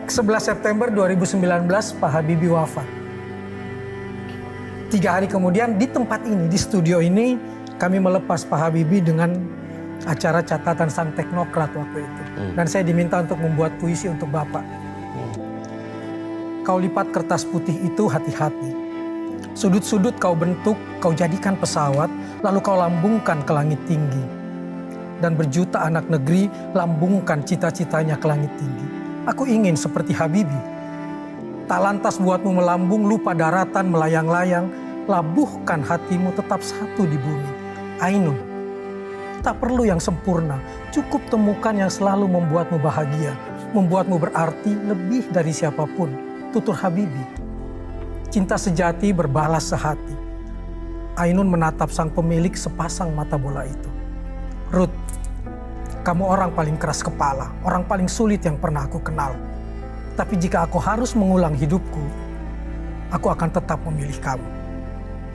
[SPEAKER 8] 11 September 2019 Pak Habibie wafat. 3 hari kemudian di tempat ini, di studio ini, kami melepas Pak Habibie dengan acara catatan sang teknokrat waktu itu. Dan saya diminta untuk membuat puisi untuk Bapak. Kau lipat kertas putih itu hati-hati. Sudut-sudut kau bentuk, kau jadikan pesawat, lalu kau lambungkan ke langit tinggi. Dan berjuta anak negeri lambungkan cita-citanya ke langit tinggi. Aku ingin seperti Habibie. Tak lantas buatmu melambung, lupa daratan, melayang-layang. Labuhkan hatimu tetap satu di bumi. Ainun. Tak perlu yang sempurna, cukup temukan yang selalu membuatmu bahagia. Membuatmu berarti lebih dari siapapun. Tutur Habibie. Cinta sejati berbalas sehati. Ainun menatap sang pemilik sepasang mata bola itu. Ruth. Kamu orang paling keras kepala, orang paling sulit yang pernah aku kenal. Tapi jika aku harus mengulang hidupku, aku akan tetap memilih kamu.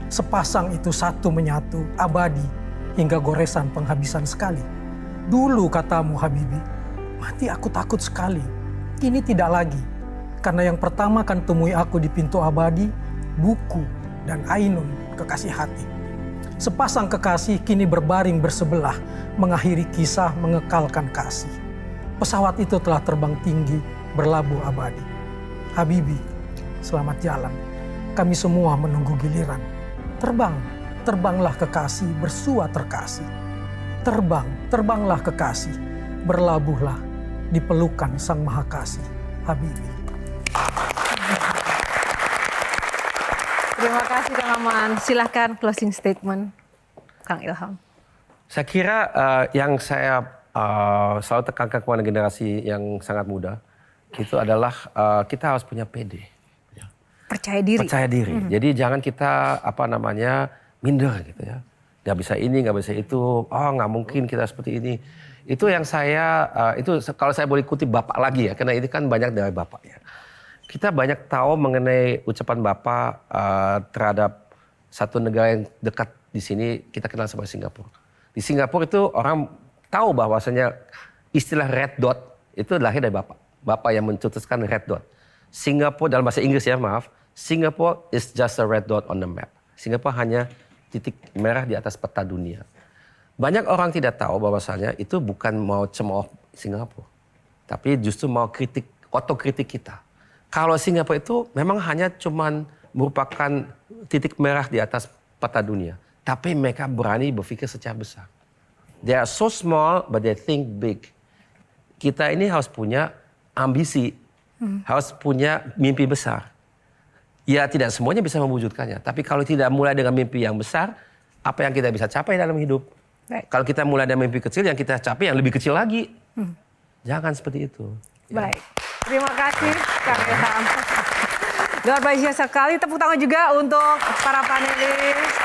[SPEAKER 8] Sepasang itu satu menyatu, abadi, hingga goresan penghabisan sekali. Dulu katamu Habibie, mati aku takut sekali. Kini tidak lagi. Karena yang pertama akan temui aku di pintu abadi, buku dan Ainun kekasih hati. Sepasang kekasih kini berbaring bersebelah, mengakhiri kisah mengekalkan kasih. Pesawat itu telah terbang tinggi, berlabuh abadi. Habibi, selamat jalan. Kami semua menunggu giliran. Terbang, terbanglah kekasih, bersua terkasih. Terbang, terbanglah kekasih, berlabuhlah di pelukan Sang Maha Kasih. Habibi.
[SPEAKER 3] Terima kasih Kang Maman. Silahkan closing statement, Kang Ilham.
[SPEAKER 4] Saya kira yang saya selalu tekankan kepada generasi yang sangat muda, itu adalah kita harus punya PD.
[SPEAKER 3] Percaya diri.
[SPEAKER 4] Percaya diri. Jadi jangan kita minder gitu ya. Nggak bisa ini, nggak bisa itu. Oh nggak mungkin kita seperti ini. Itu yang saya, itu kalau saya boleh kutip Bapak lagi ya, karena ini kan banyak dari Bapak ya. Kita banyak tahu mengenai ucapan Bapak terhadap satu negara yang dekat di sini, kita kenal sebagai Singapura. Di Singapura itu orang tahu bahwasanya istilah red dot itu lahir dari Bapak. Bapak yang mencetuskan red dot. Singapura dalam bahasa Inggris ya, maaf. Singapore is just a red dot on the map. Singapura hanya titik merah di atas peta dunia. Banyak orang tidak tahu bahwasanya itu bukan mau cemooh Singapura. Tapi justru mau kritik, otokritik kita. Kalau Singapura itu memang hanya cuman merupakan titik merah di atas peta dunia. Tapi mereka berani berpikir secara besar. They are so small but they think big. Kita ini harus punya ambisi, harus punya mimpi besar. Ya tidak semuanya bisa mewujudkannya. Tapi kalau tidak mulai dengan mimpi yang besar, apa yang kita bisa capai dalam hidup?
[SPEAKER 3] Baik.
[SPEAKER 4] Kalau kita mulai dari mimpi kecil, yang kita capai yang lebih kecil lagi. Jangan seperti itu.
[SPEAKER 3] Baik. Terima kasih Kang Ilham. Luar biasa sekali. Tepuk tangan juga untuk para panelis.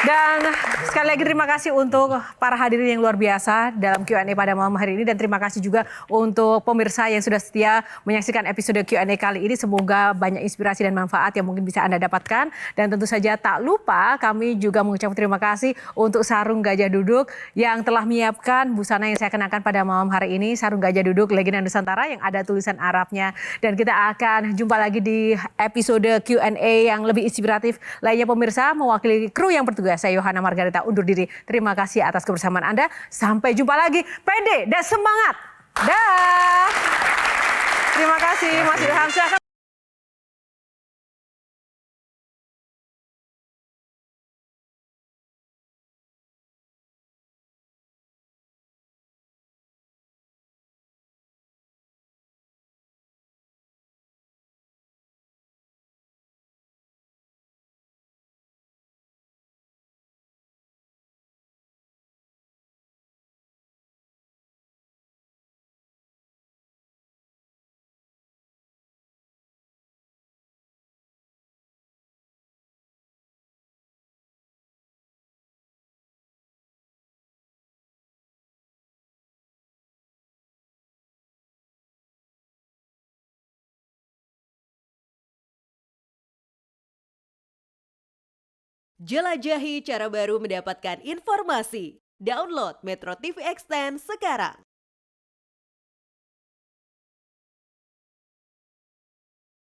[SPEAKER 3] Dan sekali lagi terima kasih untuk para hadirin yang luar biasa dalam Q&A pada malam hari ini. Dan terima kasih juga untuk pemirsa yang sudah setia menyaksikan episode Q&A kali ini. Semoga banyak inspirasi dan manfaat yang mungkin bisa Anda dapatkan. Dan tentu saja tak lupa kami juga mengucapkan terima kasih untuk Sarung Gajah Duduk yang telah menyiapkan busana yang saya kenakan pada malam hari ini. Sarung Gajah Duduk Legenda Nusantara yang ada tulisan Arabnya. Dan kita akan jumpa lagi di episode Q&A yang lebih inspiratif lainnya pemirsa. Mewakili kru yang bertugas, saya Yohana Margarita undur diri. Terima kasih atas kebersamaan Anda. Sampai jumpa lagi. Pede dan semangat. Dah. Terima kasih Mas Ilham. Silahkan.
[SPEAKER 10] Jelajahi cara baru mendapatkan informasi. Download Metro TV Extend sekarang.